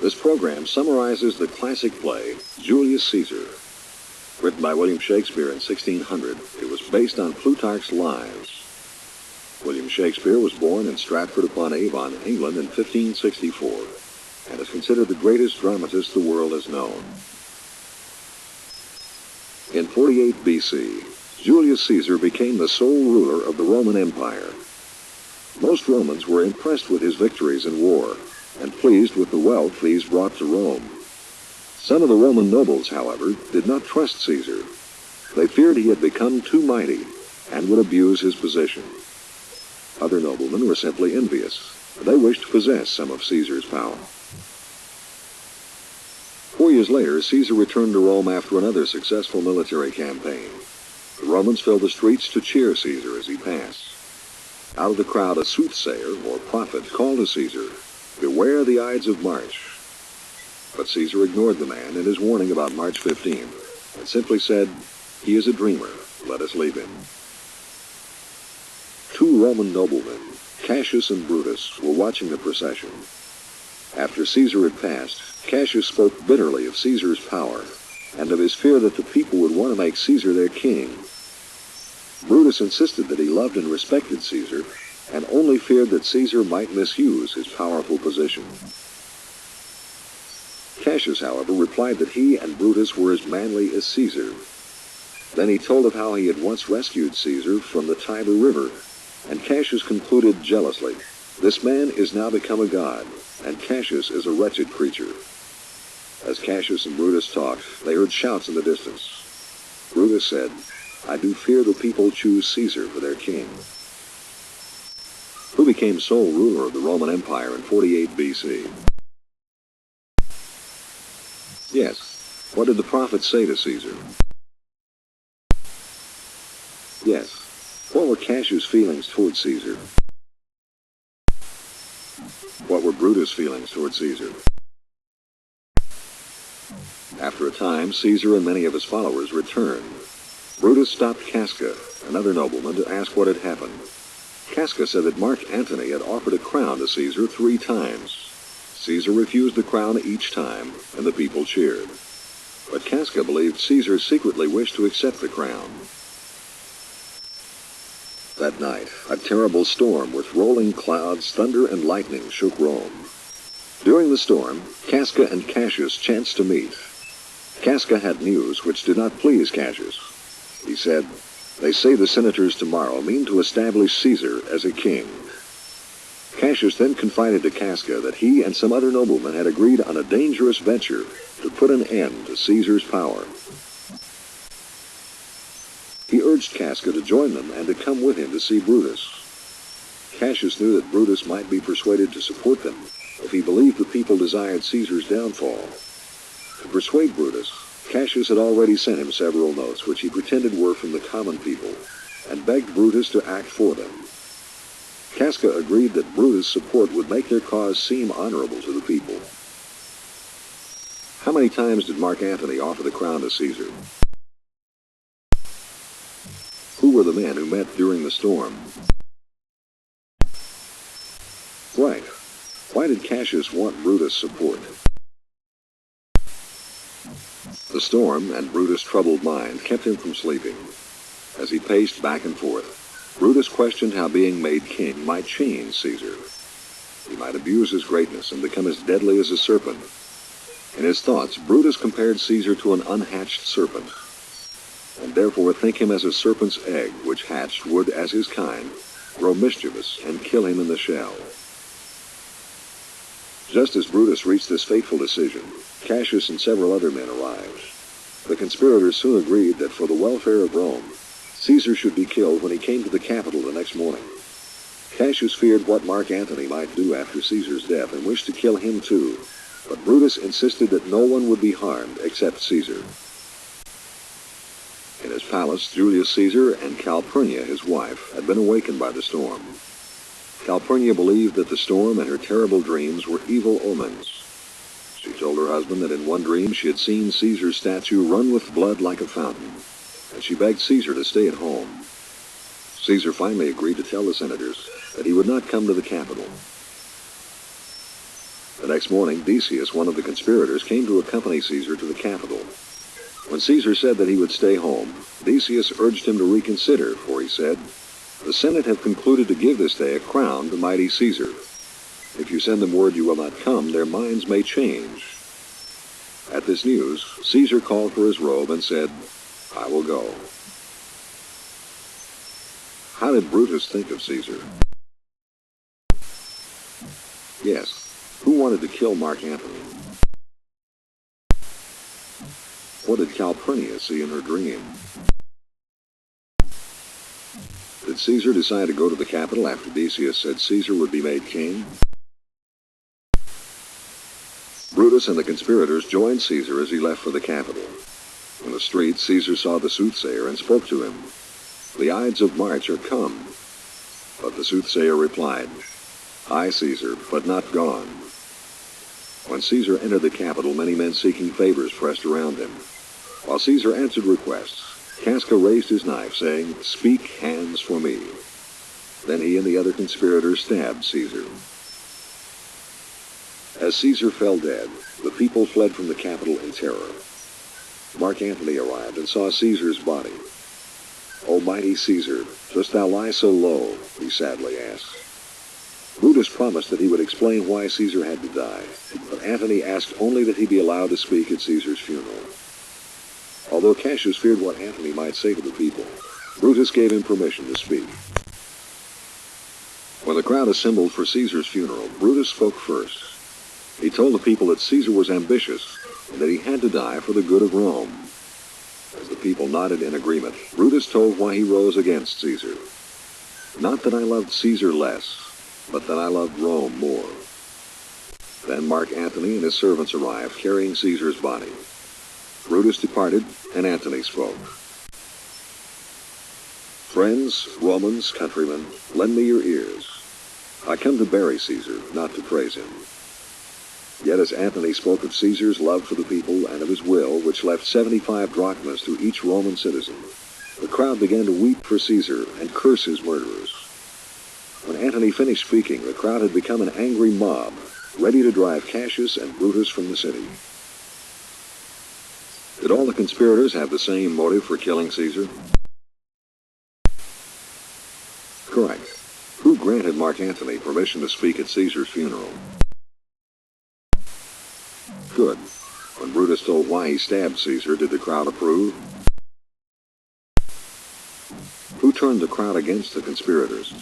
This program summarizes the classic play, Julius Caesar. Written by William Shakespeare in 1600, it was based on Plutarch's Lives. William Shakespeare was born in Stratford-upon-Avon, England in 1564, and is considered the greatest dramatist the world has known. In 48 BC, Julius Caesar became the sole ruler of the Roman Empire. Most Romans were impressed with his victories in war, and pleased with the wealth these brought to Rome. Some of the Roman nobles, however, did not trust Caesar. They feared he had become too mighty and would abuse his position. Other noblemen were simply envious. They wished to possess some of Caesar's power. 4 years later, Caesar returned to Rome after another successful military campaign. The Romans filled the streets to cheer Caesar as he passed. Out of the crowd, a soothsayer, or prophet, called to Caesar, "Beware the Ides of March." But Caesar ignored the man and his warning about March 15, and simply said, "He is a dreamer. Let us leave him." Two Roman noblemen, Cassius and Brutus, were watching the procession. After Caesar had passed, Cassius spoke bitterly of Caesar's power and of his fear that the people would want to make Caesar their king. Brutus insisted that he loved and respected Caesar and only feared that Caesar might misuse his powerful position. Cassius, however, replied that he and Brutus were as manly as Caesar. Then he told of how he had once rescued Caesar from the Tiber River, and Cassius concluded jealously, "This man is now become a god, and Cassius is a wretched creature." As Cassius and Brutus talked, they heard shouts in the distance. Brutus said, "I do fear the people choose Caesar for their king." Who became sole ruler of the Roman Empire in 48 BC? Yes, what did the prophet say to Caesar? Yes, what were Cassius' feelings toward Caesar? What were Brutus' feelings toward Caesar? After a time, Caesar and many of his followers returned. Brutus stopped Casca, another nobleman, to ask what had happened. Casca said that Mark Antony had offered a crown to Caesar 3 times. Caesar refused the crown each time, and the people cheered. But Casca believed Caesar secretly wished to accept the crown. That night, a terrible storm with rolling clouds, thunder, and lightning shook Rome. During the storm, Casca and Cassius chanced to meet. Casca had news which did not please Cassius. He said, "They say the senators tomorrow mean to establish Caesar as a king." Cassius then confided to Casca that he and some other noblemen had agreed on a dangerous venture to put an end to Caesar's power. He urged Casca to join them and to come with him to see Brutus. Cassius knew that Brutus might be persuaded to support them if he believed the people desired Caesar's downfall. To persuade Brutus, Cassius had already sent him several notes which he pretended were from the common people, and begged Brutus to act for them. Casca agreed that Brutus' support would make their cause seem honorable to the people. How many times did Mark Antony offer the crown to Caesar? Who were the men who met during the storm? Right. Why did Cassius want Brutus' support? The storm and Brutus' troubled mind kept him from sleeping. As he paced back and forth, Brutus questioned how being made king might change Caesar. He might abuse his greatness and become as deadly as a serpent. In his thoughts, Brutus compared Caesar to an unhatched serpent, and therefore think him as a serpent's egg, which hatched would, as his kind, grow mischievous and kill him in the shell. Just as Brutus reached this fateful decision, Cassius and several other men arrived. The conspirators soon agreed that for the welfare of Rome, Caesar should be killed when he came to the capital the next morning. Cassius feared what Mark Antony might do after Caesar's death and wished to kill him too, but Brutus insisted that no one would be harmed except Caesar. In his palace, Julius Caesar and Calpurnia, his wife, had been awakened by the storm. Calpurnia believed that the storm and her terrible dreams were evil omens. She told her husband that in one dream she had seen Caesar's statue run with blood like a fountain, and she begged Caesar to stay at home. Caesar finally agreed to tell the senators that he would not come to the capital. The next morning, Decius, one of the conspirators, came to accompany Caesar to the capital. When Caesar said that he would stay home, Decius urged him to reconsider, for he said, "The Senate have concluded to give this day a crown to mighty Caesar. If you send them word you will not come, their minds may change." At this news, Caesar called for his robe and said, "I will go." How did Brutus think of Caesar? Yes, who wanted to kill Mark Antony? What did Calpurnia see in her dream? Did Caesar decide to go to the capital after Decius said Caesar would be made king? Brutus and the conspirators joined Caesar as he left for the capital. In the street, Caesar saw the soothsayer and spoke to him. "The Ides of March are come." But the soothsayer replied, "Aye, Caesar, but not gone." When Caesar entered the capital, many men seeking favors pressed around him. While Caesar answered requests, Casca raised his knife, saying, "Speak, hands, for me." Then he and the other conspirators stabbed Caesar. As Caesar fell dead, the people fled from the capital in terror. Mark Antony arrived and saw Caesar's body. "O mighty Caesar, dost thou lie so low?" he sadly asked. Brutus promised that he would explain why Caesar had to die, but Antony asked only that he be allowed to speak at Caesar's funeral. Although Cassius feared what Antony might say to the people, Brutus gave him permission to speak. When the crowd assembled for Caesar's funeral, Brutus spoke first. He told the people that Caesar was ambitious and that he had to die for the good of Rome. As the people nodded in agreement, Brutus told why he rose against Caesar. "Not that I loved Caesar less, but that I loved Rome more." Then Mark Antony and his servants arrived, carrying Caesar's body. Brutus departed, and Antony spoke. "Friends, Romans, countrymen, lend me your ears. I come to bury Caesar, not to praise him." Yet as Antony spoke of Caesar's love for the people and of his will, which left 75 drachmas to each Roman citizen, the crowd began to weep for Caesar and curse his murderers. When Antony finished speaking, the crowd had become an angry mob, ready to drive Cassius and Brutus from the city. Did all the conspirators have the same motive for killing Caesar? Correct. Who granted Mark Antony permission to speak at Caesar's funeral? Good. When Brutus told why he stabbed Caesar, did the crowd approve? Who turned the crowd against the conspirators?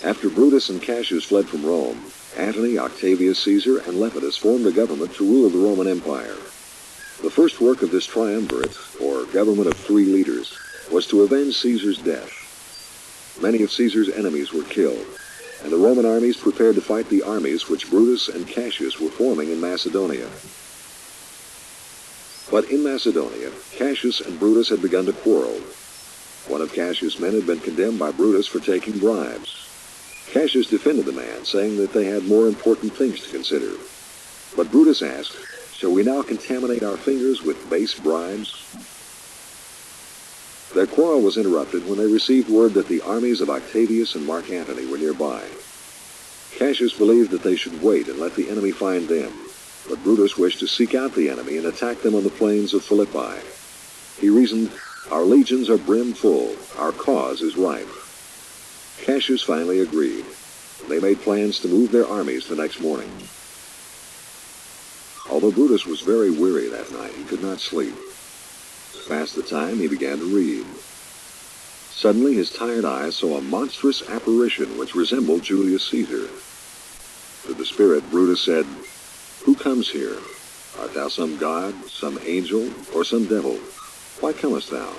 After Brutus and Cassius fled from Rome, Antony, Octavius Caesar, and Lepidus formed a government to rule the Roman Empire. The first work of this triumvirate, or government of 3 leaders, was to avenge Caesar's death. Many of Caesar's enemies were killed, and the Roman armies prepared to fight the armies which Brutus and Cassius were forming in Macedonia. But in Macedonia, Cassius and Brutus had begun to quarrel. One of Cassius' men had been condemned by Brutus for taking bribes. Cassius defended the man, saying that they had more important things to consider. But Brutus asked, "Shall we now contaminate our fingers with base bribes?" Their quarrel was interrupted when they received word that the armies of Octavius and Mark Antony were nearby. Cassius believed that they should wait and let the enemy find them, but Brutus wished to seek out the enemy and attack them on the plains of Philippi. He reasoned, "Our legions are brimful, our cause is ripe." Cassius finally agreed. They made plans to move their armies the next morning. Although Brutus was very weary that night, he could not sleep. To pass the time, he began to read. Suddenly, his tired eyes saw a monstrous apparition which resembled Julius Caesar. To the spirit, Brutus said, "Who comes here? Art thou some god, some angel, or some devil? Why comest thou?"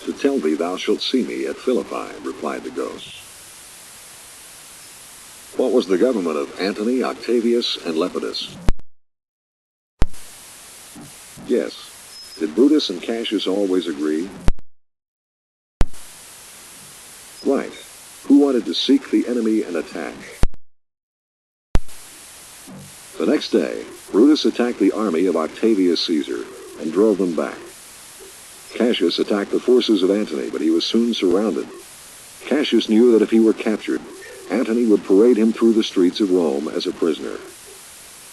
"To tell thee thou shalt see me at Philippi," replied the ghost. What was the government of Antony, Octavius, and Lepidus? Yes. Did Brutus and Cassius always agree? Right. Who wanted to seek the enemy and attack? The next day, Brutus attacked the army of Octavius Caesar and drove them back. Cassius attacked the forces of Antony, but he was soon surrounded. Cassius knew that if he were captured, Antony would parade him through the streets of Rome as a prisoner.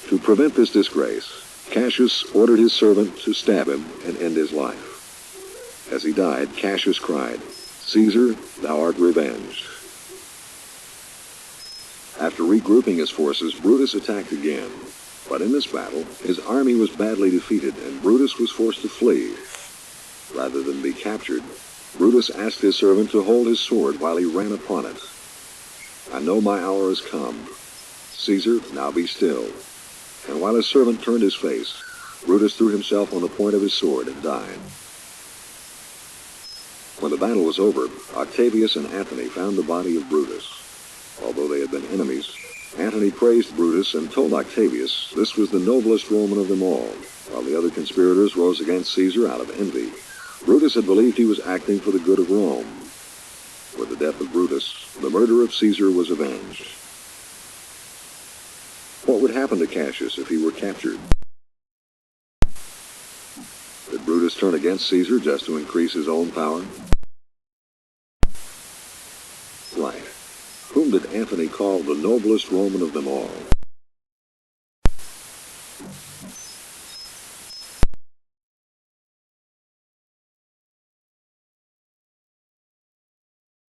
To prevent this disgrace, Cassius ordered his servant to stab him and end his life. As he died, Cassius cried, "Caesar, thou art revenged." After regrouping his forces, Brutus attacked again. But in this battle, his army was badly defeated, and Brutus was forced to flee. Rather than be captured, Brutus asked his servant to hold his sword while he ran upon it. "I know my hour has come. Caesar, now be still." And while his servant turned his face, Brutus threw himself on the point of his sword and died. When the battle was over, Octavius and Antony found the body of Brutus. Although they had been enemies, Antony praised Brutus and told Octavius this was the noblest Roman of them all, while the other conspirators rose against Caesar out of envy. Brutus had believed he was acting for the good of Rome. With the death of Brutus, the murder of Caesar was avenged. What would happen to Cassius if he were captured? Did Brutus turn against Caesar just to increase his own power? Right. Whom did Antony call the noblest Roman of them all?